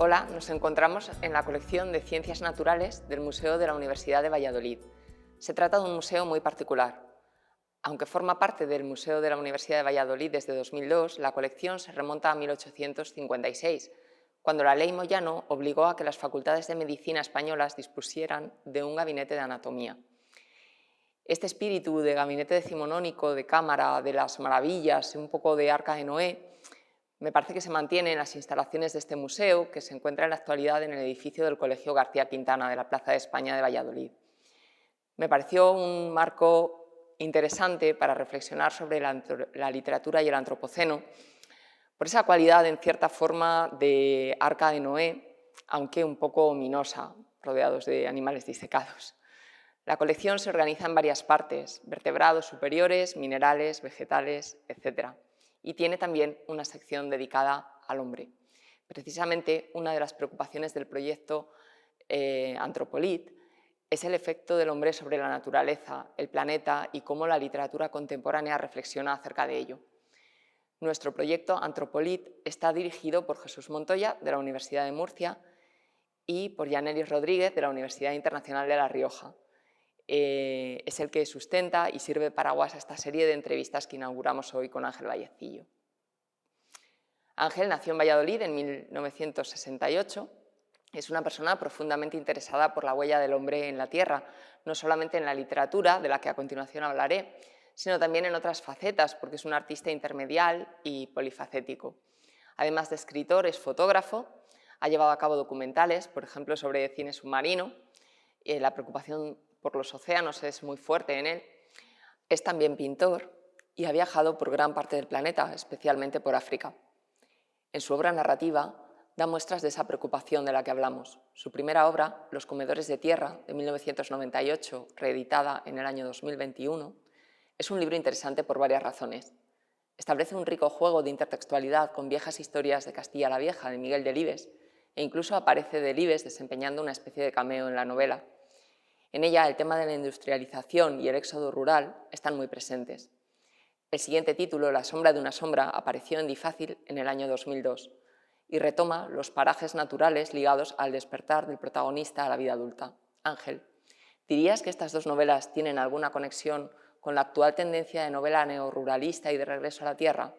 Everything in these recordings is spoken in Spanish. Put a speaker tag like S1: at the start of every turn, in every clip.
S1: Hola, nos encontramos en la colección de Ciencias Naturales del Museo de la Universidad de Valladolid. Se trata de un museo muy particular. Aunque forma parte del Museo de la Universidad de Valladolid desde 2002, la colección se remonta a 1856, cuando la Ley Moyano obligó a que las facultades de medicina españolas dispusieran de un gabinete de anatomía. Este espíritu de gabinete decimonónico, de cámara, de las maravillas, un poco de Arca de Noé, me parece que se mantiene en las instalaciones de este museo, que se encuentra en la actualidad en el edificio del Colegio García Quintana de la Plaza de España de Valladolid. Me pareció un marco interesante para reflexionar sobre la literatura y el antropoceno, por esa cualidad, en cierta forma, de Arca de Noé, aunque un poco ominosa, rodeados de animales disecados. La colección se organiza en varias partes: vertebrados superiores, minerales, vegetales, etc. Y tiene también una sección dedicada al hombre. Precisamente una de las preocupaciones del proyecto Anthropolit es el efecto del hombre sobre la naturaleza, el planeta y cómo la literatura contemporánea reflexiona acerca de ello. Nuestro proyecto Anthropolit está dirigido por Jesús Montoya, de la Universidad de Murcia, y por Yanelis Rodríguez, de la Universidad Internacional de La Rioja. Es el que sustenta y sirve de paraguas a esta serie de entrevistas que inauguramos hoy con Ángel Vallecillo. Ángel nació en Valladolid en 1968. Es una persona profundamente interesada por la huella del hombre en la Tierra, no solamente en la literatura, de la que a continuación hablaré, sino también en otras facetas, porque es un artista intermedial y polifacético. Además de escritor, es fotógrafo, ha llevado a cabo documentales, por ejemplo, sobre cine submarino. La preocupación por los océanos es muy fuerte en él. Es también pintor y ha viajado por gran parte del planeta, especialmente por África. En su obra narrativa da muestras de esa preocupación de la que hablamos. Su primera obra, Los comedores de tierra, de 1998, reeditada en el año 2021, es un libro interesante por varias razones. Establece un rico juego de intertextualidad con viejas historias de Castilla la Vieja, de Miguel Delibes, e incluso aparece Delibes desempeñando una especie de cameo en la novela. En ella el tema de la industrialización y el éxodo rural están muy presentes. El siguiente título, La sombra de una sombra, apareció en Difácil en el año 2002 y retoma los parajes naturales ligados al despertar del protagonista a la vida adulta. Ángel, ¿dirías que estas dos novelas tienen alguna conexión con la actual tendencia de novela neoruralista y de regreso a la tierra?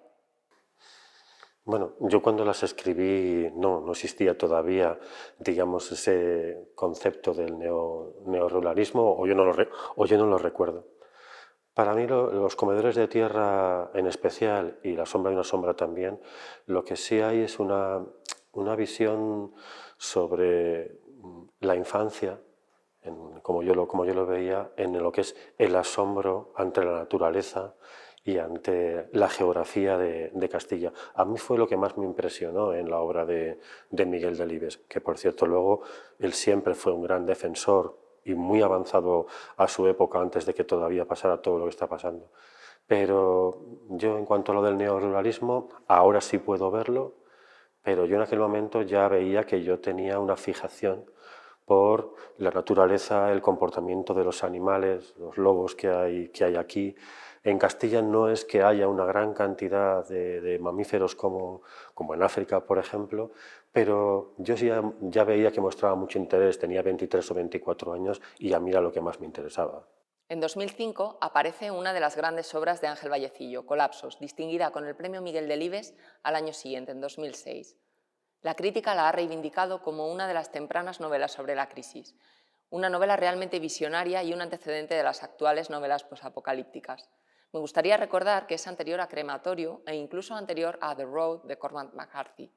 S2: Bueno, yo cuando las escribí no existía todavía, digamos, ese concepto del neoruralismo, o yo no lo recuerdo. Para mí los comedores de tierra en especial y La sombra de una sombra también, lo que sí hay es una visión sobre la infancia, como yo lo veía, en lo que es el asombro ante la naturaleza y ante la geografía de Castilla. A mí fue lo que más me impresionó en la obra de Miguel Delibes, que por cierto luego él siempre fue un gran defensor y muy avanzado a su época antes de que todavía pasara todo lo que está pasando. Pero yo en cuanto a lo del neoruralismo, ahora sí puedo verlo, pero yo en aquel momento ya veía que yo tenía una fijación por la naturaleza, el comportamiento de los animales, los lobos que hay aquí. En Castilla no es que haya una gran cantidad de mamíferos como en África, por ejemplo, pero yo ya veía que mostraba mucho interés, tenía 23 o 24 años y a mí era lo que más me interesaba.
S1: En 2005 aparece una de las grandes obras de Ángel Vallecillo, Colapsos, distinguida con el Premio Miguel Delibes al año siguiente, en 2006. La crítica la ha reivindicado como una de las tempranas novelas sobre la crisis, una novela realmente visionaria y un antecedente de las actuales novelas posapocalípticas. Me gustaría recordar que es anterior a Crematorio e incluso anterior a The Road de Cormac McCarthy.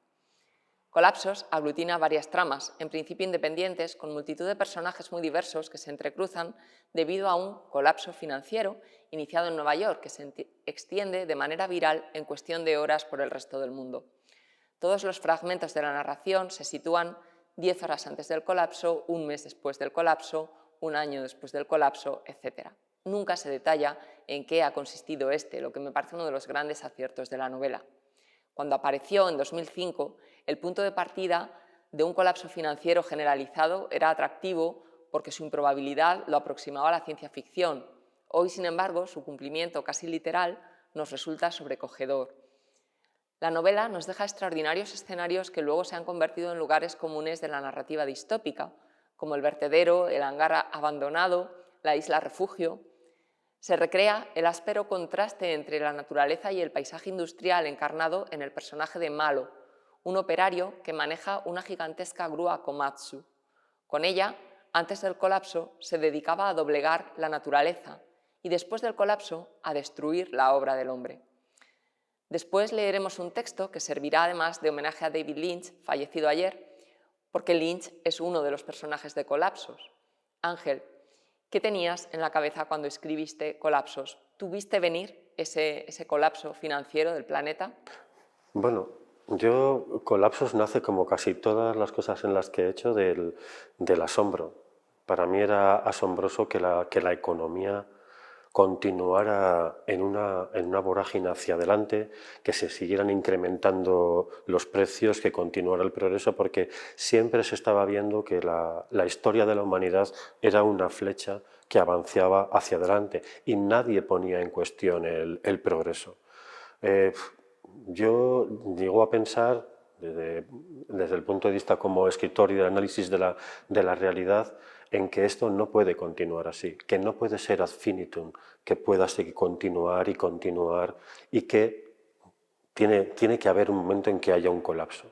S1: Colapsos aglutina varias tramas, en principio independientes, con multitud de personajes muy diversos que se entrecruzan debido a un colapso financiero iniciado en Nueva York que se extiende de manera viral en cuestión de horas por el resto del mundo. Todos los fragmentos de la narración se sitúan 10 horas antes del colapso, un mes después del colapso, un año después del colapso, etc. Nunca se detalla en qué ha consistido este, lo que me parece uno de los grandes aciertos de la novela. Cuando apareció en 2005, el punto de partida de un colapso financiero generalizado era atractivo porque su improbabilidad lo aproximaba a la ciencia ficción. Hoy, sin embargo, su cumplimiento casi literal nos resulta sobrecogedor. La novela nos deja extraordinarios escenarios que luego se han convertido en lugares comunes de la narrativa distópica, como el vertedero, el hangar abandonado, la isla refugio. Se recrea el áspero contraste entre la naturaleza y el paisaje industrial encarnado en el personaje de Malo, un operario que maneja una gigantesca grúa Komatsu. Con ella, antes del colapso, se dedicaba a doblegar la naturaleza y después del colapso a destruir la obra del hombre. Después leeremos un texto que servirá además de homenaje a David Lynch, fallecido ayer, porque Lynch es uno de los personajes de Colapsos. Ángel, ¿qué tenías en la cabeza cuando escribiste Colapsos? ¿Tuviste venir ese colapso financiero del planeta?
S2: Bueno, yo Colapsos nace como casi todas las cosas en las que he hecho del asombro. Para mí era asombroso que la economía continuara en una vorágine hacia adelante, que se siguieran incrementando los precios, que continuara el progreso, porque siempre se estaba viendo que la historia de la humanidad era una flecha que avanzaba hacia adelante y nadie ponía en cuestión el progreso. Eh, yo llego a pensar, desde el punto de vista como escritor y del análisis de la realidad, en que esto no puede continuar así, que no puede ser ad finitum, que pueda seguir continuar y continuar y que tiene que haber un momento en que haya un colapso.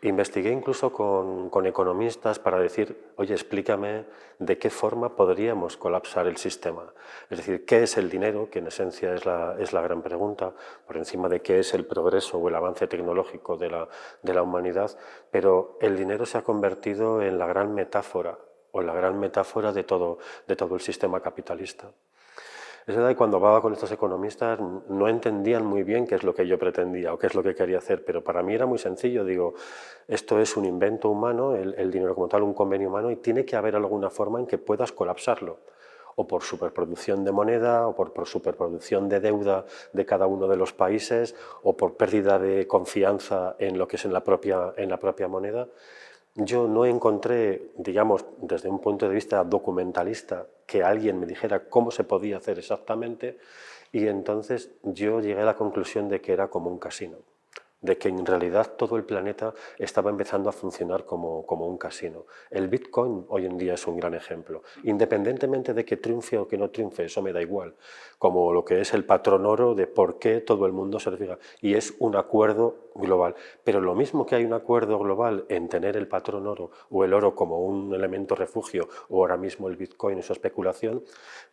S2: Investigué incluso con economistas para decir, oye, explícame de qué forma podríamos colapsar el sistema. Es decir, ¿qué es el dinero? Que en esencia es la gran pregunta, por encima de qué es el progreso o el avance tecnológico de la humanidad, pero el dinero se ha convertido en la gran metáfora o la gran metáfora de todo el sistema capitalista. Es verdad que cuando hablaba con estos economistas no entendían muy bien qué es lo que yo pretendía o qué es lo que quería hacer, pero para mí era muy sencillo. Digo, esto es un invento humano, el dinero como tal, un convenio humano, y tiene que haber alguna forma en que puedas colapsarlo, o por superproducción de moneda, o por superproducción de deuda de cada uno de los países, o por pérdida de confianza en lo que es en la propia moneda. Yo no encontré, digamos, desde un punto de vista documentalista, que alguien me dijera cómo se podía hacer exactamente, y entonces yo llegué a la conclusión de que era como un casino, de que en realidad todo el planeta estaba empezando a funcionar como un casino. El Bitcoin hoy en día es un gran ejemplo. Independientemente de que triunfe o que no triunfe, eso me da igual, como lo que es el patrón oro de por qué todo el mundo se lo fija. Y es un acuerdo global. Pero lo mismo que hay un acuerdo global en tener el patrón oro o el oro como un elemento refugio, o ahora mismo el Bitcoin y su especulación,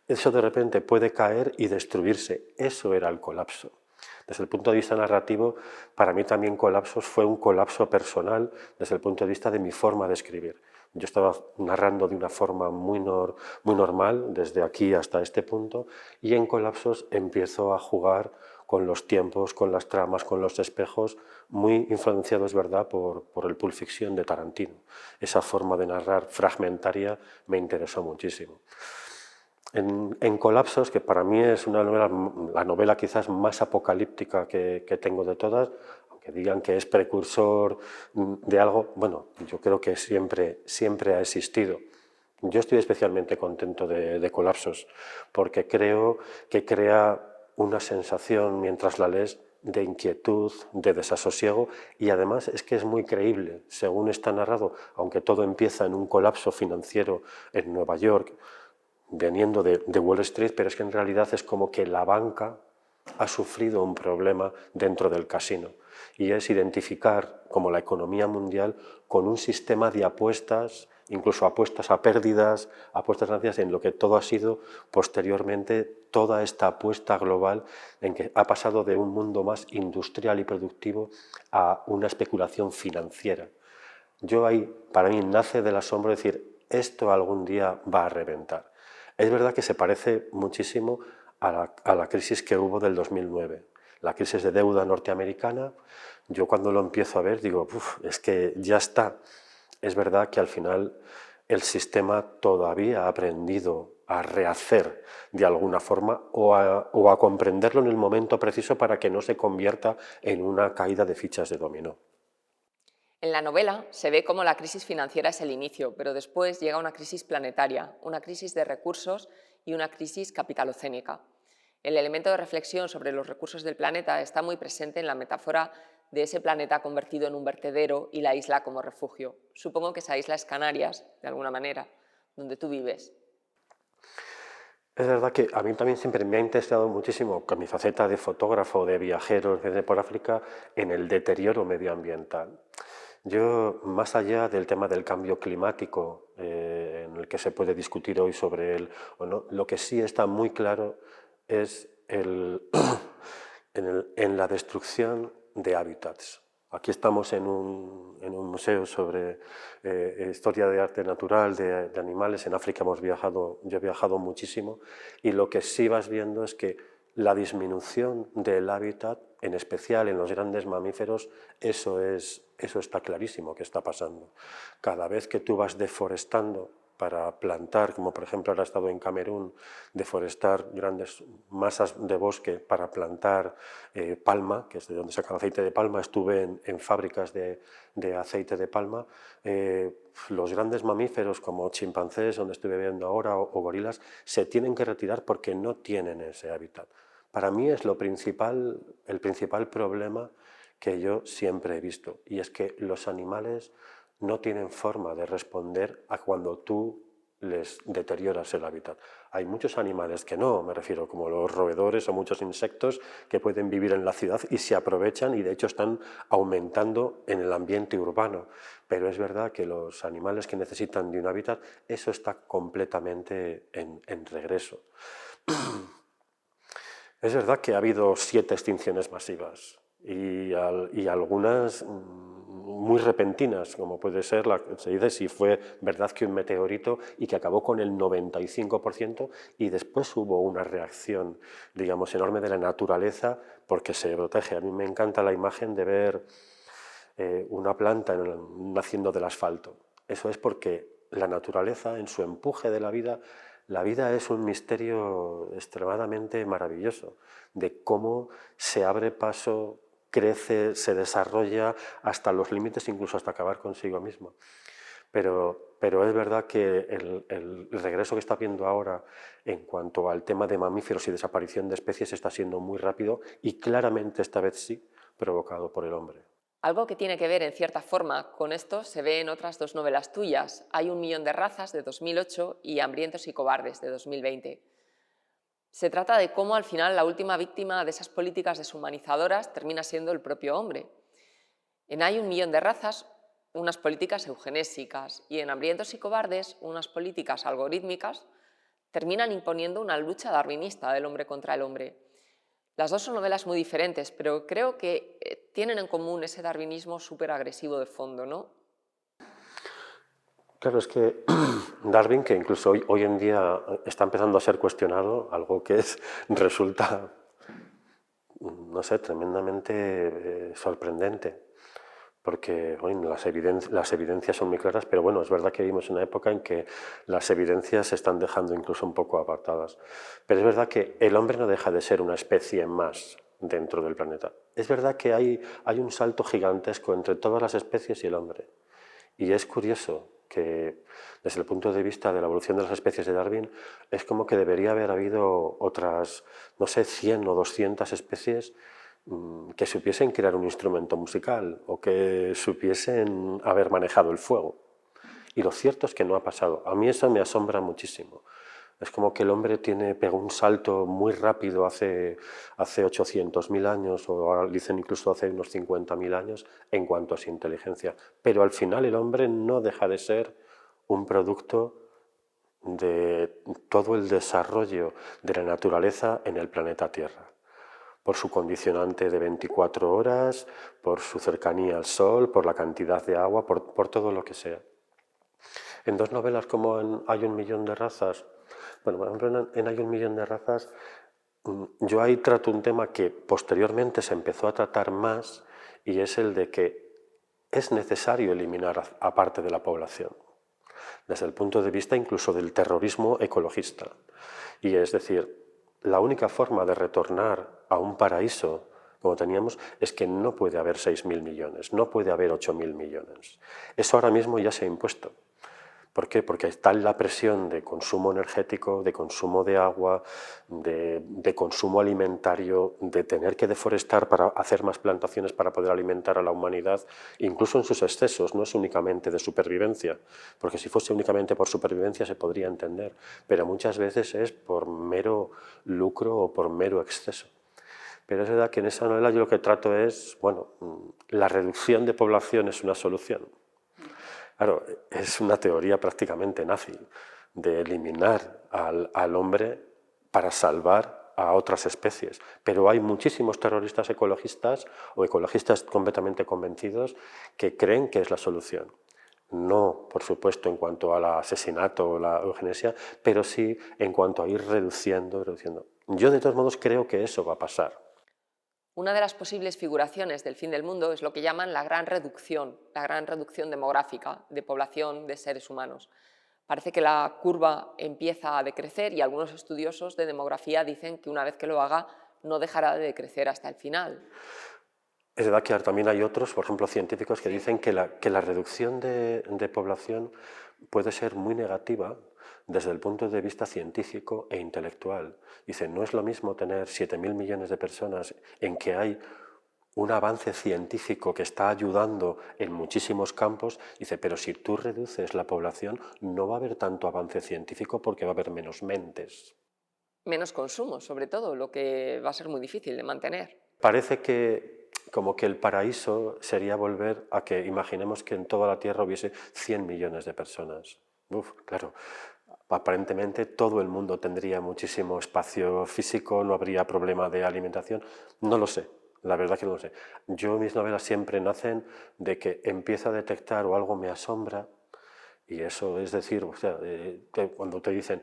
S2: eso de repente puede caer y destruirse. Eso era el colapso. Desde el punto de vista narrativo, para mí también Colapsos fue un colapso personal desde el punto de vista de mi forma de escribir. Yo estaba narrando de una forma muy normal, desde aquí hasta este punto, y en Colapsos empiezo a jugar con los tiempos, con las tramas, con los espejos, muy influenciado, es verdad, por el Pulp Fiction de Tarantino. Esa forma de narrar fragmentaria me interesó muchísimo. En Colapsos, que para mí es una novela, la novela quizás más apocalíptica que tengo de todas, aunque digan que es precursor de algo, bueno, yo creo que siempre ha existido. Yo estoy especialmente contento de Colapsos, porque creo que crea una sensación mientras la lees de inquietud, de desasosiego, y además es que es muy creíble, según está narrado, aunque todo empieza en un colapso financiero en Nueva York, veniendo de Wall Street, pero es que en realidad es como que la banca ha sufrido un problema dentro del casino, y es identificar como la economía mundial con un sistema de apuestas, incluso apuestas a pérdidas, apuestas ganancias, en lo que todo ha sido posteriormente toda esta apuesta global en que ha pasado de un mundo más industrial y productivo a una especulación financiera. Yo ahí, para mí, nace del asombro de decir, esto algún día va a reventar. Es verdad que se parece muchísimo a la crisis que hubo del 2009, la crisis de deuda norteamericana. Yo cuando lo empiezo a ver digo, es que ya está. Es verdad que al final el sistema todavía ha aprendido a rehacer de alguna forma o a comprenderlo en el momento preciso para que no se convierta en una caída de fichas de dominó.
S1: En la novela se ve cómo la crisis financiera es el inicio, pero después llega una crisis planetaria, una crisis de recursos y una crisis capitalocénica. El elemento de reflexión sobre los recursos del planeta está muy presente en la metáfora de ese planeta convertido en un vertedero y la isla como refugio. Supongo que esa isla es Canarias, de alguna manera, donde tú vives.
S2: Es verdad que a mí también siempre me ha interesado muchísimo, con mi faceta de fotógrafo, de viajero por África, en el deterioro medioambiental. Yo, más allá del tema del cambio climático, en el que se puede discutir hoy sobre él o no, lo que sí está muy claro es en la destrucción de hábitats. Aquí estamos en un museo sobre historia de arte natural, de animales. En África yo he viajado muchísimo, y lo que sí vas viendo es que la disminución del hábitat, en especial en los grandes mamíferos, eso está clarísimo que está pasando. Cada vez que tú vas deforestando para plantar, como por ejemplo ahora he estado en Camerún, deforestar grandes masas de bosque para plantar palma, que es de donde sacan aceite de palma. Estuve en fábricas de aceite de palma. Los grandes mamíferos como chimpancés, donde estuve viendo ahora, o gorilas, se tienen que retirar porque no tienen ese hábitat. Para mí es el principal problema que yo siempre he visto, y es que los animales no tienen forma de responder a cuando tú les deterioras el hábitat. Hay muchos animales que no, me refiero como los roedores o muchos insectos que pueden vivir en la ciudad y se aprovechan, y de hecho están aumentando en el ambiente urbano. Pero es verdad que los animales que necesitan de un hábitat, eso está completamente en regreso. Es verdad que ha habido 7 extinciones masivas y algunas muy repentinas, como puede ser, se dice, si fue verdad que un meteorito y que acabó con el 95%, y después hubo una reacción, digamos, enorme de la naturaleza porque se protege. A mí me encanta la imagen de ver una planta naciendo del asfalto. Eso es porque la naturaleza, en su empuje de la vida es un misterio extremadamente maravilloso, de cómo se abre paso, crece, se desarrolla hasta los límites, incluso hasta acabar consigo mismo. Pero es verdad que el regreso que está habiendo ahora en cuanto al tema de mamíferos y desaparición de especies está siendo muy rápido, y claramente esta vez sí provocado por el hombre.
S1: Algo que tiene que ver, en cierta forma, con esto se ve en otras 2 novelas tuyas. Hay 1.000.000 de razas, de 2008, y Hambrientos y cobardes, de 2020. Se trata de cómo, al final, la última víctima de esas políticas deshumanizadoras termina siendo el propio hombre. En Hay 1.000.000 de razas, unas políticas eugenésicas, y en Hambrientos y cobardes, unas políticas algorítmicas, terminan imponiendo una lucha darwinista del hombre contra el hombre. Las 2 son novelas muy diferentes, pero creo que tienen en común ese darwinismo súper agresivo de fondo, ¿no?
S2: Claro, es que Darwin, que incluso hoy en día está empezando a ser cuestionado, algo que resulta, no sé, tremendamente sorprendente, porque las evidencias son muy claras, pero bueno, es verdad que vivimos en una época en que las evidencias se están dejando incluso un poco apartadas. Pero es verdad que el hombre no deja de ser una especie más dentro del planeta. Es verdad que hay un salto gigantesco entre todas las especies y el hombre. Y es curioso que, desde el punto de vista de la evolución de las especies de Darwin, es como que debería haber habido otras, no sé, 100 o 200 especies que supiesen crear un instrumento musical o que supiesen haber manejado el fuego. Y lo cierto es que no ha pasado. A mí eso me asombra muchísimo. Es como que el hombre pegó un salto muy rápido hace 800.000 años, o ahora dicen incluso hace unos 50.000 años, en cuanto a su inteligencia. Pero al final el hombre no deja de ser un producto de todo el desarrollo de la naturaleza en el planeta Tierra, por su condicionante de 24 horas, por su cercanía al Sol, por la cantidad de agua, por todo lo que sea. En 2 novelas como en Hay 1.000.000 de razas, bueno, por ejemplo, en Hay 1.000.000 de razas, yo ahí trato un tema que posteriormente se empezó a tratar más, y es el de que es necesario eliminar a parte de la población, desde el punto de vista incluso del terrorismo ecologista. Y es decir, la única forma de retornar a un paraíso como teníamos es que no puede haber 6.000 millones, no puede haber 8.000 millones. Eso ahora mismo ya se ha impuesto. ¿Por qué? Porque está la presión de consumo energético, de consumo de agua, de consumo alimentario, de tener que deforestar para hacer más plantaciones para poder alimentar a la humanidad, incluso en sus excesos, no es únicamente de supervivencia, porque si fuese únicamente por supervivencia se podría entender, pero muchas veces es por mero lucro o por mero exceso. Pero es verdad que en esa novela yo lo que trato es, bueno, la reducción de población es una solución. Claro, es una teoría prácticamente nazi, de eliminar al hombre para salvar a otras especies. Pero hay muchísimos terroristas ecologistas o ecologistas completamente convencidos que creen que es la solución. No, por supuesto, en cuanto al asesinato o la eugenesia, pero sí en cuanto a ir reduciendo, reduciendo. Yo, de todos modos, creo que eso va a pasar.
S1: Una de las posibles figuraciones del fin del mundo es lo que llaman la gran reducción demográfica de población de seres humanos. Parece que la curva empieza a decrecer y algunos estudiosos de demografía dicen que una vez que lo haga no dejará de decrecer hasta el final.
S2: Es verdad que también hay otros, por ejemplo, científicos que dicen que la reducción de población puede ser muy negativa desde el punto de vista científico e intelectual. Dicen, no es lo mismo tener 7.000 millones de personas en que hay un avance científico que está ayudando en muchísimos campos, dice, pero si tú reduces la población no va a haber tanto avance científico porque va a haber menos mentes.
S1: Menos consumo, sobre todo, lo que va a ser muy difícil de mantener.
S2: Parece que como que el paraíso sería volver a que imaginemos que en toda la Tierra hubiese 100 millones de personas. Uf, claro, aparentemente todo el mundo tendría muchísimo espacio físico, no habría problema de alimentación. No lo sé, la verdad que no lo sé. Mis novelas siempre nacen de que empiezo a detectar o algo me asombra. Y eso es decir, o sea, cuando te dicen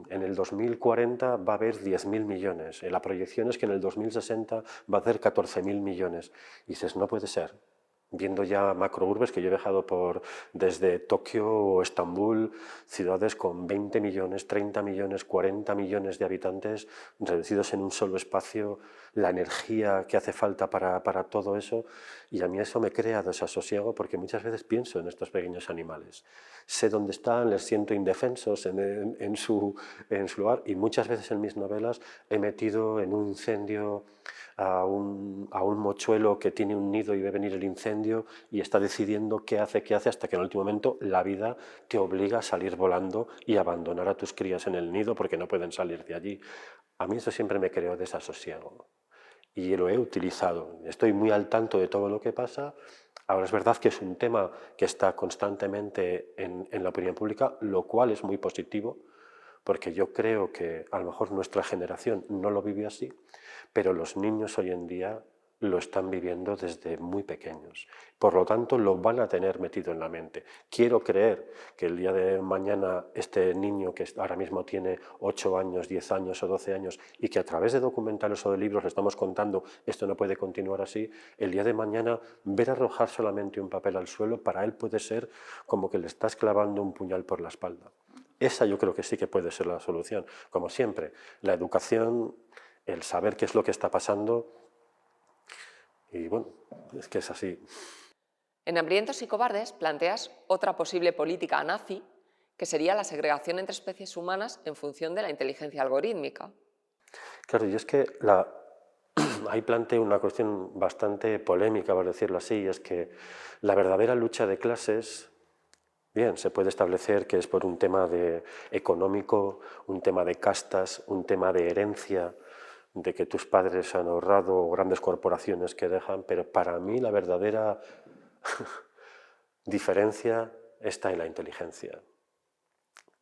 S2: en el 2040 va a haber 10.000 millones, la proyección es que en el 2060 va a haber 14.000 millones, y dices, no puede ser. Viendo ya macrourbes, que yo he viajado desde Tokio o Estambul, ciudades con 20 millones, 30 millones, 40 millones de habitantes reducidos en un solo espacio, la energía que hace falta para todo eso, y a mí eso me crea desasosiego porque muchas veces pienso en estos pequeños animales. Sé dónde están, les siento indefensos en su lugar, y muchas veces en mis novelas he metido en un incendio a un mochuelo que tiene un nido y ve venir el incendio y está decidiendo qué hace, hasta que en el último momento la vida te obliga a salir volando y abandonar a tus crías en el nido porque no pueden salir de allí. A mí eso siempre me creó desasosiego y lo he utilizado. Estoy muy al tanto de todo lo que pasa. Ahora es verdad que es un tema que está constantemente en la opinión pública, lo cual es muy positivo, porque yo creo que a lo mejor nuestra generación no lo vive así, pero los niños hoy en día lo están viviendo desde muy pequeños. Por lo tanto, lo van a tener metido en la mente. Quiero creer que el día de mañana este niño que ahora mismo tiene 8 años, 10 años o 12 años y que a través de documentales o de libros le estamos contando esto no puede continuar así, el día de mañana ver arrojar solamente un papel al suelo para él puede ser como que le estás clavando un puñal por la espalda. Esa yo creo que sí que puede ser la solución. Como siempre, la educación, el saber qué es lo que está pasando, y bueno, es que es así.
S1: En Hambrientos y cobardes planteas otra posible política nazi, que sería la segregación entre especies humanas en función de la inteligencia algorítmica.
S2: Claro, y es que ahí planteo una cuestión bastante polémica, por decirlo así, y es que la verdadera lucha de clases, bien, se puede establecer que es por un tema económico, un tema de castas, un tema de herencia, de que tus padres han ahorrado o grandes corporaciones que dejan, pero para mí la verdadera diferencia está en la inteligencia.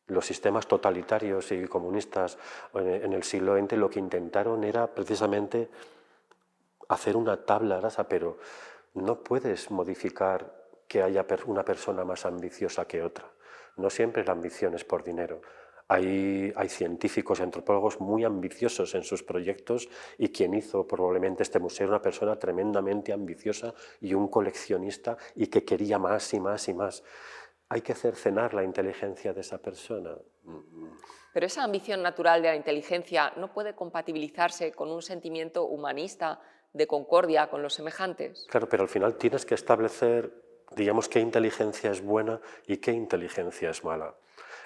S2: Los sistemas totalitarios y comunistas en el siglo XX lo que intentaron era precisamente hacer una tabla rasa, pero no puedes modificar que haya una persona más ambiciosa que otra. No siempre la ambición es por dinero. Hay científicos y antropólogos muy ambiciosos en sus proyectos, y quien hizo probablemente este museo era una persona tremendamente ambiciosa y un coleccionista y que quería más y más y más. ¿Hay que cercenar la inteligencia de esa persona?
S1: Pero esa ambición natural de la inteligencia no puede compatibilizarse con un sentimiento humanista de concordia con los semejantes.
S2: Claro, pero al final tienes que establecer digamos, qué inteligencia es buena y qué inteligencia es mala.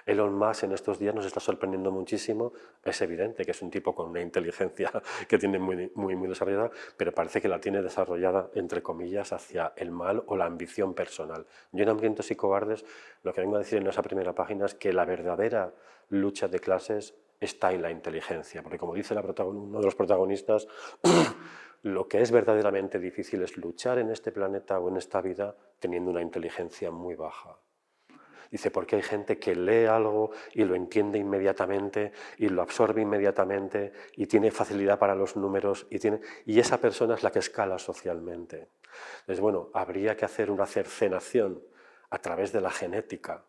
S2: Elon Musk en estos días nos está sorprendiendo muchísimo. Es evidente que es un tipo con una inteligencia que tiene muy desarrollada, pero parece que la tiene desarrollada, entre comillas, hacia el mal o la ambición personal. Yo en Hambrientos y Cobardes lo que vengo a decir en esa primera página es que la verdadera lucha de clases está en la inteligencia, porque como dice uno de los protagonistas, lo que es verdaderamente difícil es luchar en este planeta o en esta vida teniendo una inteligencia muy baja. Dice, porque hay gente que lee algo y lo entiende inmediatamente y lo absorbe inmediatamente y tiene facilidad para los números y esa persona es la que escala socialmente. Entonces, bueno, habría que hacer una cercenación a través de la genética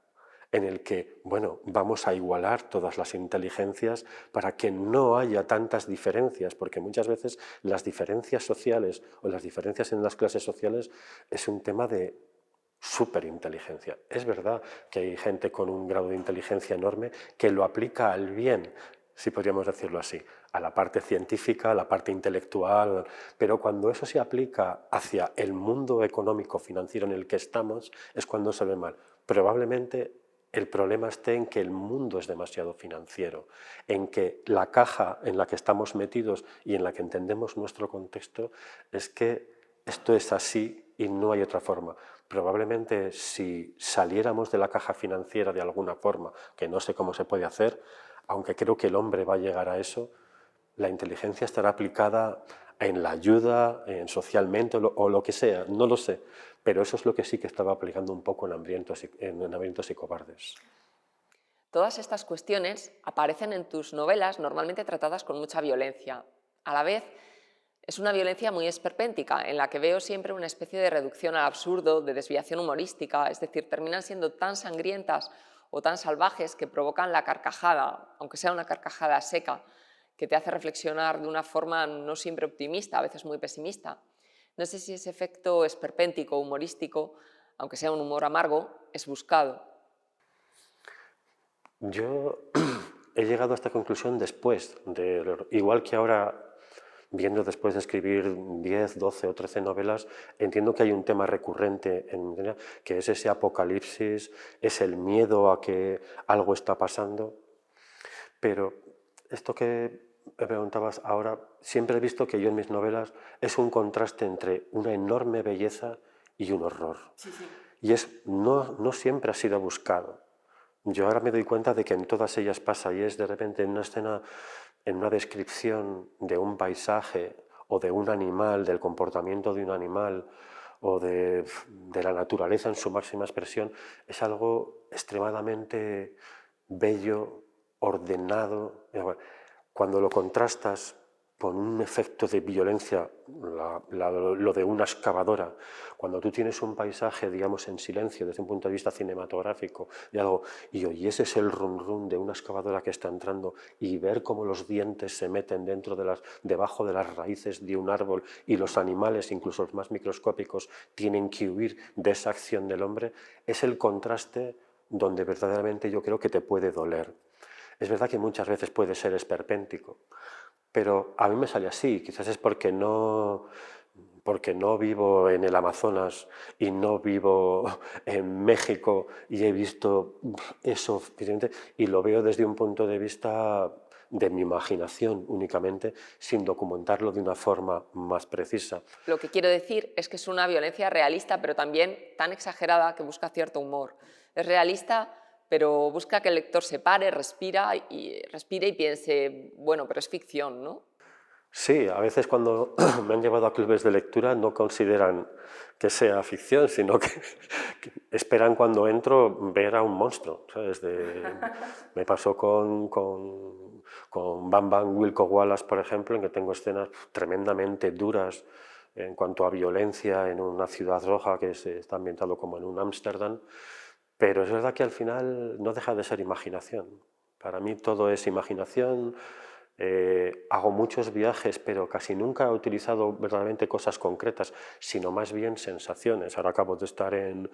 S2: en el que, bueno, vamos a igualar todas las inteligencias para que no haya tantas diferencias, porque muchas veces las diferencias sociales o las diferencias en las clases sociales es un tema de superinteligencia. Es verdad que hay gente con un grado de inteligencia enorme que lo aplica al bien, si podríamos decirlo así, a la parte científica, a la parte intelectual, pero cuando eso se aplica hacia el mundo económico financiero en el que estamos es cuando se ve mal. Probablemente el problema esté en que el mundo es demasiado financiero, en que la caja en la que estamos metidos y en la que entendemos nuestro contexto es que esto es así y no hay otra forma. Probablemente si saliéramos de la caja financiera de alguna forma, que no sé cómo se puede hacer, aunque creo que el hombre va a llegar a eso, la inteligencia estará aplicada en la ayuda, en socialmente o lo que sea, no lo sé, pero eso es lo que sí que estaba aplicando un poco en Hambrientos y Cobardes.
S1: Todas estas cuestiones aparecen en tus novelas, normalmente tratadas con mucha violencia. A la vez, es una violencia muy esperpéntica, en la que veo siempre una especie de reducción al absurdo, de desviación humorística, es decir, terminan siendo tan sangrientas o tan salvajes que provocan la carcajada, aunque sea una carcajada seca, que te hace reflexionar de una forma no siempre optimista, a veces muy pesimista. No sé si ese efecto esperpéntico, humorístico, aunque sea un humor amargo, es buscado.
S2: Yo he llegado a esta conclusión después, igual que ahora, viendo después de escribir 10, 12 o 13 novelas, entiendo que hay un tema recurrente en ella, que es ese apocalipsis, es el miedo a que algo está pasando. Pero esto que me preguntabas ahora, siempre he visto que yo en mis novelas es un contraste entre una enorme belleza y un horror.
S1: Sí, sí.
S2: Y no siempre ha sido buscado. Yo ahora me doy cuenta de que en todas ellas pasa y es de repente en una escena, en una descripción de un paisaje o de un animal, del comportamiento de un animal o de la naturaleza en su máxima expresión, es algo extremadamente bello, ordenado. Cuando lo contrastas con un efecto de violencia, lo de una excavadora, cuando tú tienes un paisaje, digamos, en silencio desde un punto de vista cinematográfico de algo, y oyes el rum rum de una excavadora que está entrando y ver cómo los dientes se meten debajo de las raíces de un árbol y los animales, incluso los más microscópicos, tienen que huir de esa acción del hombre, es el contraste donde verdaderamente yo creo que te puede doler. Es verdad que muchas veces puede ser esperpéntico, pero a mí me sale así, quizás es porque no vivo en el Amazonas y no vivo en México y he visto eso y lo veo desde un punto de vista de mi imaginación únicamente, sin documentarlo de una forma más precisa.
S1: Lo que quiero decir es que es una violencia realista, pero también tan exagerada que busca cierto humor. Es realista, pero busca que el lector se pare, respire y piense, bueno, pero es ficción, ¿no?
S2: Sí, a veces cuando me han llevado a clubes de lectura no consideran que sea ficción, sino que esperan cuando entro ver a un monstruo. ¿Sabes? Me pasó con Bam Bam Wilco Wallace, por ejemplo, en que tengo escenas tremendamente duras en cuanto a violencia en una ciudad roja que se está ambientado como en un Ámsterdam, pero es verdad que al final no deja de ser imaginación. Para mí todo es imaginación. Hago muchos viajes, pero casi nunca he utilizado verdaderamente cosas concretas, sino más bien sensaciones. Ahora acabo de estar en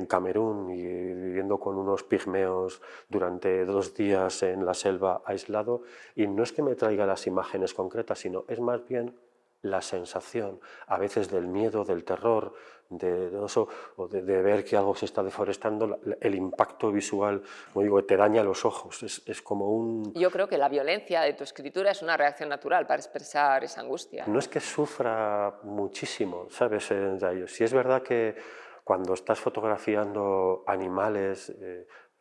S2: Camerún y viviendo con unos pigmeos durante 2 días en la selva aislado, y no es que me traiga las imágenes concretas, sino es más bien la sensación, a veces del miedo, del terror, de eso, o de ver que algo se está deforestando, el impacto visual, como digo, te daña los ojos, es como un...
S1: Yo creo que la violencia de tu escritura es una reacción natural para expresar esa angustia.
S2: No es que sufra muchísimo, ¿sabes? De ello. Sí es verdad que cuando estás fotografiando animales,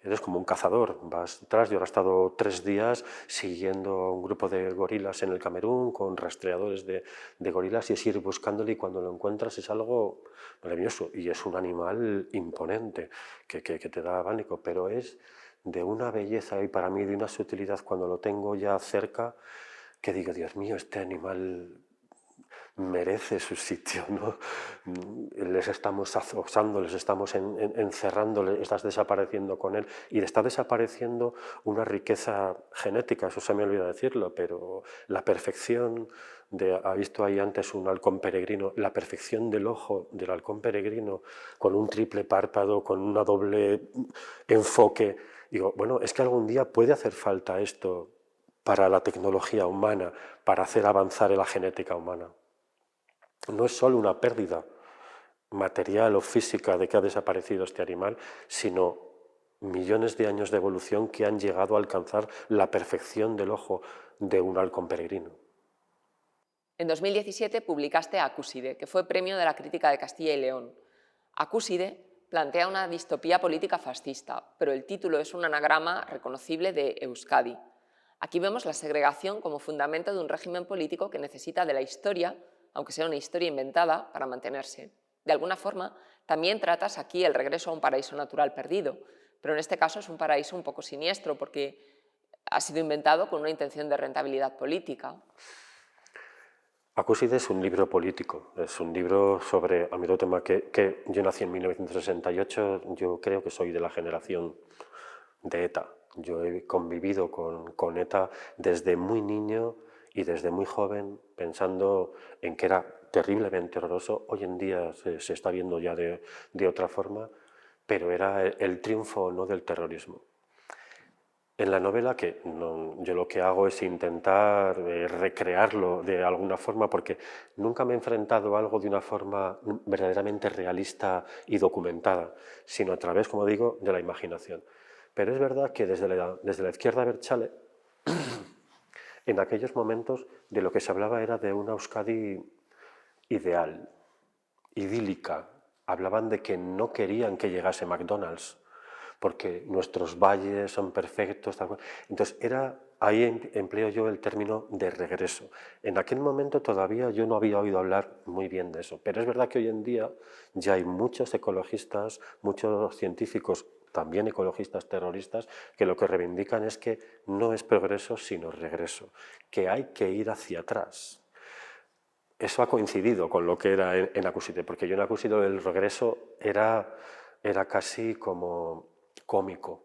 S2: eres como un cazador, vas detrás. Yo ahora he estado 3 días siguiendo a un grupo de gorilas en el Camerún con rastreadores de gorilas, y es ir buscándole, y cuando lo encuentras es algo maravilloso, y es un animal imponente que te da pánico, pero es de una belleza y para mí de una sutilidad cuando lo tengo ya cerca, que digo, Dios mío, este animal merece su sitio, ¿no? Les estamos azosando, les estamos encerrando, estás desapareciendo con él, y está desapareciendo una riqueza genética, eso se me olvida decirlo, pero la perfección ha visto ahí antes un halcón peregrino, la perfección del ojo del halcón peregrino, con un triple párpado, con una doble enfoque. Digo, bueno, es que algún día puede hacer falta esto para la tecnología humana, para hacer avanzar la genética humana. No es solo una pérdida material o física de que ha desaparecido este animal, sino millones de años de evolución que han llegado a alcanzar la perfección del ojo de un halcón peregrino.
S1: En 2017 publicaste Acúside, que fue premio de la crítica de Castilla y León. Acúside plantea una distopía política fascista, pero el título es un anagrama reconocible de Euskadi. Aquí vemos la segregación como fundamento de un régimen político que necesita de la historia, aunque sea una historia inventada, para mantenerse. De alguna forma, también tratas aquí el regreso a un paraíso natural perdido, pero en este caso es un paraíso un poco siniestro porque ha sido inventado con una intención de rentabilidad política.
S2: Acúside es un libro político, es un libro sobre, a mí otro tema que yo nací en 1968, yo creo que soy de la generación de ETA. Yo he convivido con ETA desde muy niño y desde muy joven, pensando en que era terriblemente horroroso. Hoy en día se está viendo ya de otra forma, pero era el triunfo no del terrorismo. En la novela, que yo lo que hago es intentar recrearlo de alguna forma, porque nunca me he enfrentado a algo de una forma verdaderamente realista y documentada, sino a través, como digo, de la imaginación. Pero es verdad que desde la izquierda abertzale, en aquellos momentos de lo que se hablaba era de una Euskadi ideal, idílica. Hablaban de que no querían que llegase McDonald's, porque nuestros valles son perfectos. Entonces, ahí empleo yo el término de regreso. En aquel momento todavía yo no había oído hablar muy bien de eso, pero es verdad que hoy en día ya hay muchos ecologistas, muchos científicos, también ecologistas terroristas, que lo que reivindican es que no es progreso, sino regreso, que hay que ir hacia atrás. Eso ha coincidido con lo que era en Acúside, porque yo en Acúside el regreso era casi como cómico.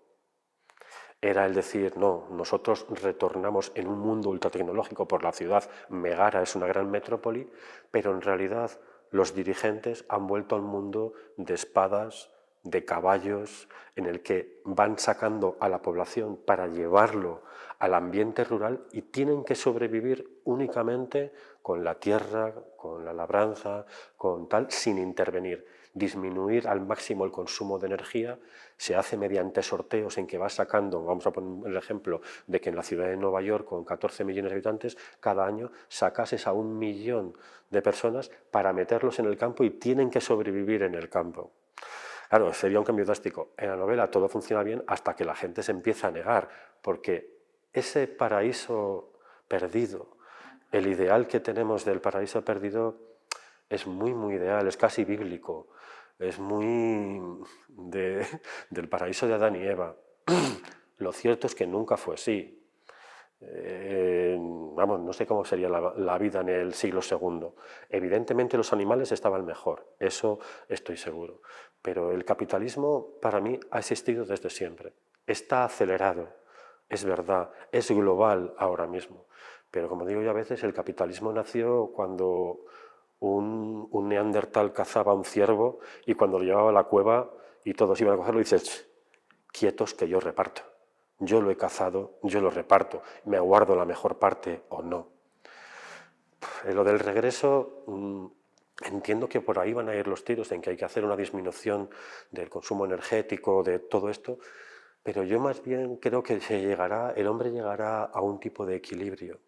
S2: Era el decir, no, nosotros retornamos en un mundo ultratecnológico por la ciudad. Megara es una gran metrópoli, pero en realidad los dirigentes han vuelto al mundo de espadas, de caballos, en el que van sacando a la población para llevarlo al ambiente rural, y tienen que sobrevivir únicamente con la tierra, con la labranza, con tal, sin intervenir. Disminuir al máximo el consumo de energía se hace mediante sorteos en que vas sacando, vamos a poner el ejemplo de que en la ciudad de Nueva York, con 14 millones de habitantes, cada año sacases a 1 millón de personas para meterlos en el campo, y tienen que sobrevivir en el campo. Claro, sería un cambio drástico. En la novela todo funciona bien hasta que la gente se empieza a negar, porque ese paraíso perdido, el ideal que tenemos del paraíso perdido, es muy, muy ideal, es casi bíblico, es muy del paraíso de Adán y Eva. Lo cierto es que nunca fue así. Vamos, no sé cómo sería la vida en el siglo II. Evidentemente los animales estaban mejor, eso estoy seguro. Pero el capitalismo para mí ha existido desde siempre. Está acelerado, es verdad, es global ahora mismo. Pero como digo yo a veces, el capitalismo nació cuando un neandertal cazaba un ciervo, y cuando lo llevaba a la cueva y todos iban a cogerlo, dices, quietos que yo reparto. Yo lo he cazado, yo lo reparto, me guardo la mejor parte o no. Lo del regreso, entiendo que por ahí van a ir los tiros, en que hay que hacer una disminución del consumo energético, de todo esto, pero yo más bien creo que el hombre llegará a un tipo de equilibrio.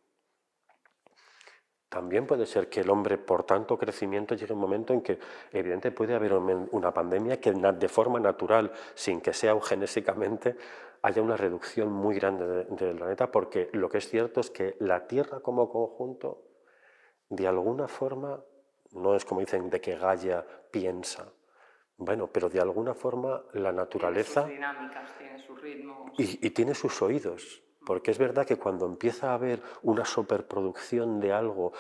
S2: También puede ser que el hombre, por tanto crecimiento, llegue un momento en que, evidentemente, puede haber una pandemia que de forma natural, sin que sea eugenésicamente, haya una reducción muy grande del planeta, porque lo que es cierto es que la Tierra como conjunto, de alguna forma, no es como dicen de que Gaia piensa, bueno, pero de alguna forma la naturaleza...
S1: Tiene sus dinámicas, tiene sus ritmos.
S2: Y tiene sus oídos, porque es verdad que cuando empieza a haber una superproducción de algo,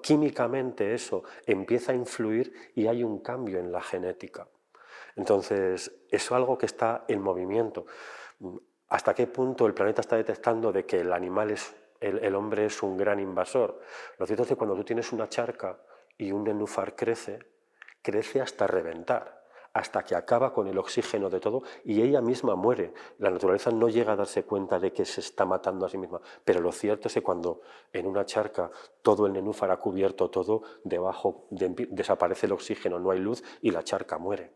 S2: químicamente eso empieza a influir y hay un cambio en la genética. Entonces, eso es algo que está en movimiento. ¿Hasta qué punto el planeta está detectando de que el hombre es un gran invasor? Lo cierto es que cuando tú tienes una charca y un nenúfar crece hasta reventar, hasta que acaba con el oxígeno de todo y ella misma muere. La naturaleza no llega a darse cuenta de que se está matando a sí misma, pero lo cierto es que cuando en una charca todo el nenúfar ha cubierto todo, debajo desaparece el oxígeno, no hay luz y la charca muere.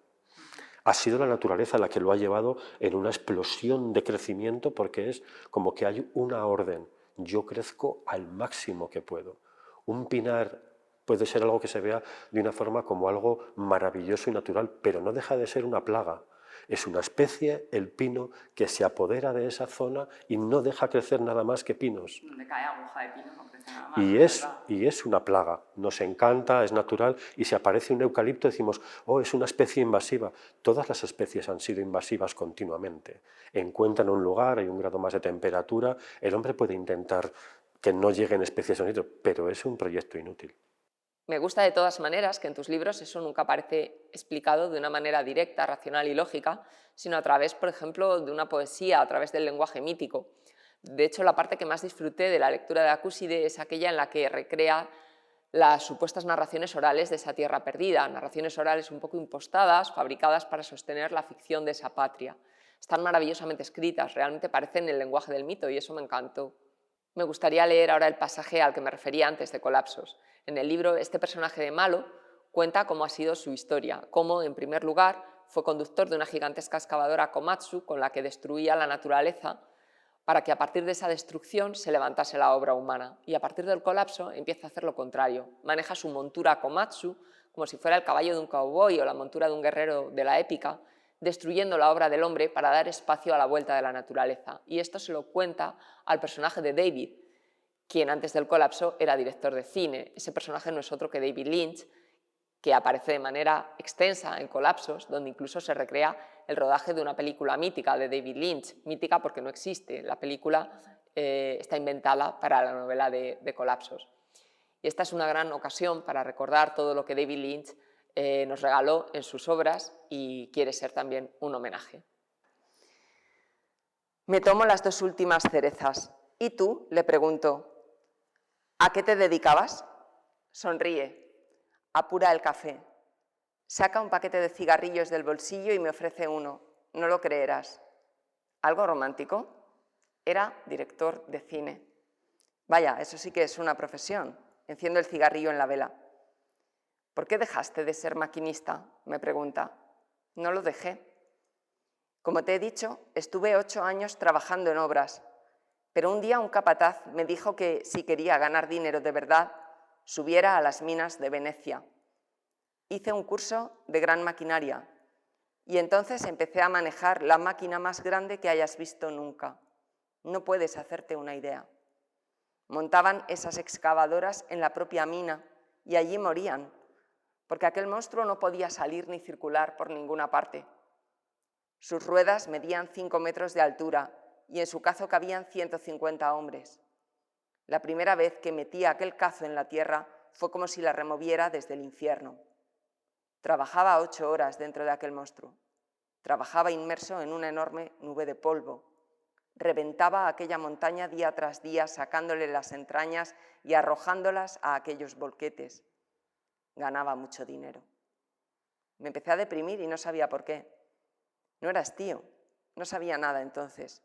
S2: Ha sido la naturaleza la que lo ha llevado en una explosión de crecimiento, porque es como que hay una orden. Yo crezco al máximo que puedo. Un pinar puede ser algo que se vea de una forma como algo maravilloso y natural, pero no deja de ser una plaga. Es una especie, el pino, que se apodera de esa zona y no deja crecer nada más que pinos.
S1: Donde cae aguja de pino no crece nada más,
S2: Y es una plaga, nos encanta, es natural, y si aparece un eucalipto decimos, oh, es una especie invasiva. Todas las especies han sido invasivas continuamente. Encuentran un lugar, hay un grado más de temperatura, el hombre puede intentar que no lleguen especies a otro, pero es un proyecto inútil.
S1: Me gusta de todas maneras que en tus libros eso nunca aparece explicado de una manera directa, racional y lógica, sino a través, por ejemplo, de una poesía, a través del lenguaje mítico. De hecho, la parte que más disfruté de la lectura de Acúside es aquella en la que recrea las supuestas narraciones orales de esa tierra perdida, narraciones orales un poco impostadas, fabricadas para sostener la ficción de esa patria. Están maravillosamente escritas, realmente parecen el lenguaje del mito y eso me encantó. Me gustaría leer ahora el pasaje al que me refería antes de Colapsos. En el libro, este personaje de Malo cuenta cómo ha sido su historia, cómo, en primer lugar, fue conductor de una gigantesca excavadora Komatsu con la que destruía la naturaleza para que a partir de esa destrucción se levantase la obra humana. Y a partir del colapso empieza a hacer lo contrario. Maneja su montura Komatsu como si fuera el caballo de un cowboy o la montura de un guerrero de la épica, destruyendo la obra del hombre para dar espacio a la vuelta de la naturaleza. Y esto se lo cuenta al personaje de David, quien antes del colapso era director de cine. Ese personaje no es otro que David Lynch, que aparece de manera extensa en Colapsos, donde incluso se recrea el rodaje de una película mítica de David Lynch, mítica porque no existe, la película está inventada para la novela de Colapsos. Y esta es una gran ocasión para recordar todo lo que David Lynch nos regaló en sus obras y quiere ser también un homenaje. Me tomo las dos últimas cerezas. ¿Y tú? Le pregunto. ¿A qué te dedicabas? Sonríe. Apura el café. Saca un paquete de cigarrillos del bolsillo y me ofrece uno. No lo creerás. ¿Algo romántico? Era director de cine. Vaya, eso sí que es una profesión. Enciendo el cigarrillo en la vela. ¿Por qué dejaste de ser maquinista?, me pregunta. No lo dejé. Como te he dicho, estuve 8 años trabajando en obras, pero un día un capataz me dijo que si quería ganar dinero de verdad, subiera a las minas de Venecia. Hice un curso de gran maquinaria y entonces empecé a manejar la máquina más grande que hayas visto nunca. No puedes hacerte una idea. Montaban esas excavadoras en la propia mina y allí morían, porque aquel monstruo no podía salir ni circular por ninguna parte. Sus ruedas medían 5 metros de altura y en su cazo cabían 150 hombres. La primera vez que metía aquel cazo en la tierra fue como si la removiera desde el infierno. Trabajaba 8 horas dentro de aquel monstruo. Trabajaba inmerso en una enorme nube de polvo. Reventaba aquella montaña día tras día, sacándole las entrañas y arrojándolas a aquellos volquetes. Ganaba mucho dinero. Me empecé a deprimir y no sabía por qué. No era estío, no sabía nada entonces.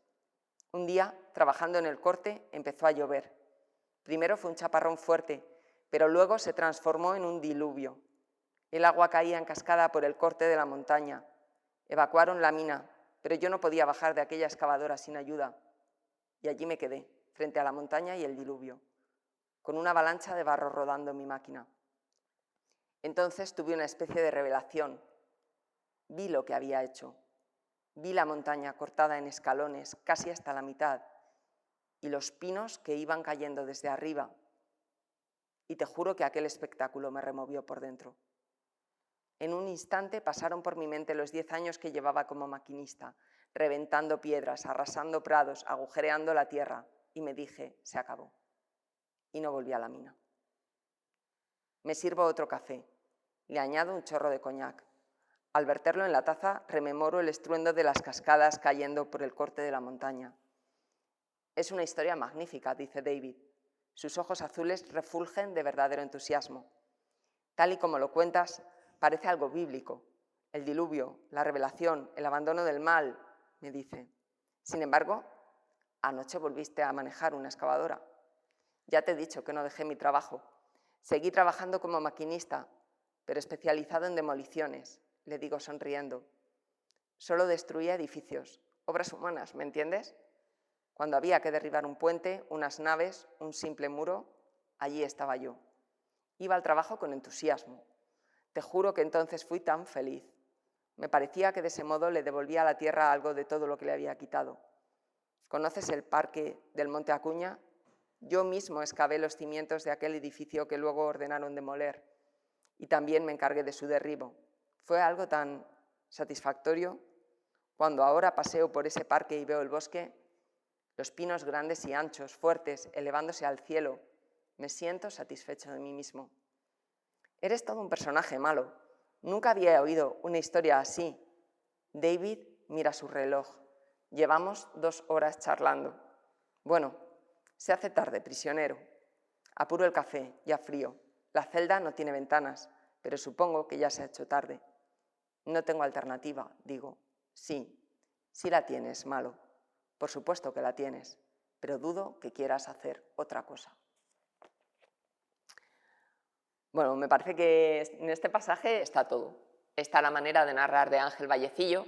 S1: Un día, trabajando en el corte, empezó a llover. Primero fue un chaparrón fuerte, pero luego se transformó en un diluvio. El agua caía en cascada por el corte de la montaña. Evacuaron la mina, pero yo no podía bajar de aquella excavadora sin ayuda. Y allí me quedé, frente a la montaña y el diluvio, con una avalancha de barro rodando en mi máquina. Entonces tuve una especie de revelación. Vi lo que había hecho. Vi la montaña cortada en escalones, casi hasta la mitad, y los pinos que iban cayendo desde arriba. Y te juro que aquel espectáculo me removió por dentro. En un instante pasaron por mi mente los 10 años que llevaba como maquinista, reventando piedras, arrasando prados, agujereando la tierra, y me dije, se acabó. Y no volví a la mina. Me sirvo otro café, le añado un chorro de coñac. Al verterlo en la taza, rememoro el estruendo de las cascadas cayendo por el corte de la montaña. Es una historia magnífica, dice David. Sus ojos azules refulgen de verdadero entusiasmo. Tal y como lo cuentas, parece algo bíblico. El diluvio, la revelación, el abandono del mal, me dice. Sin embargo, anoche volviste a manejar una excavadora. Ya te he dicho que no dejé mi trabajo. Seguí trabajando como maquinista, pero especializado en demoliciones, le digo sonriendo. Solo destruía edificios, obras humanas, ¿me entiendes? Cuando había que derribar un puente, unas naves, un simple muro, allí estaba yo. Iba al trabajo con entusiasmo. Te juro que entonces fui tan feliz. Me parecía que de ese modo le devolvía a la tierra algo de todo lo que le había quitado. ¿Conoces el parque del Monte Acuña? Yo mismo excavé los cimientos de aquel edificio que luego ordenaron demoler y también me encargué de su derribo. Fue algo tan satisfactorio. Cuando ahora paseo por ese parque y veo el bosque, los pinos grandes y anchos, fuertes, elevándose al cielo, me siento satisfecho de mí mismo. Eres todo un personaje malo. Nunca había oído una historia así. David mira su reloj. Llevamos 2 horas charlando. Bueno, se hace tarde, prisionero. Apuro el café, ya frío. La celda no tiene ventanas, pero supongo que ya se ha hecho tarde. No tengo alternativa, digo. Sí, sí la tienes, malo. Por supuesto que la tienes, pero dudo que quieras hacer otra cosa. Bueno, me parece que en este pasaje está todo. Está la manera de narrar de Ángel Vallecillo,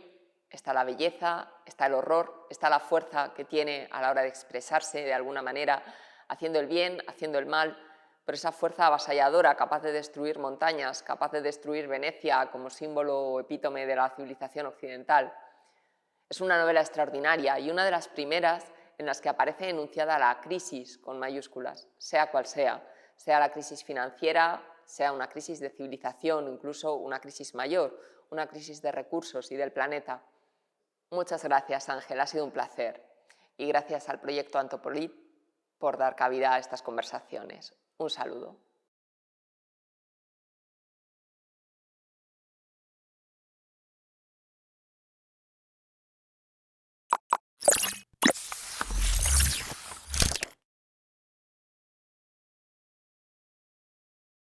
S1: está la belleza, está el horror, está la fuerza que tiene a la hora de expresarse de alguna manera, haciendo el bien, haciendo el mal, pero esa fuerza avasalladora, capaz de destruir montañas, capaz de destruir Venecia como símbolo o epítome de la civilización occidental. Es una novela extraordinaria y una de las primeras en las que aparece enunciada la crisis con mayúsculas, sea cual sea la crisis financiera, sea una crisis de civilización o incluso una crisis mayor, una crisis de recursos y del planeta. Muchas gracias, Ángel, ha sido un placer. Y gracias al proyecto Antopolit por dar cabida a estas conversaciones. Un saludo.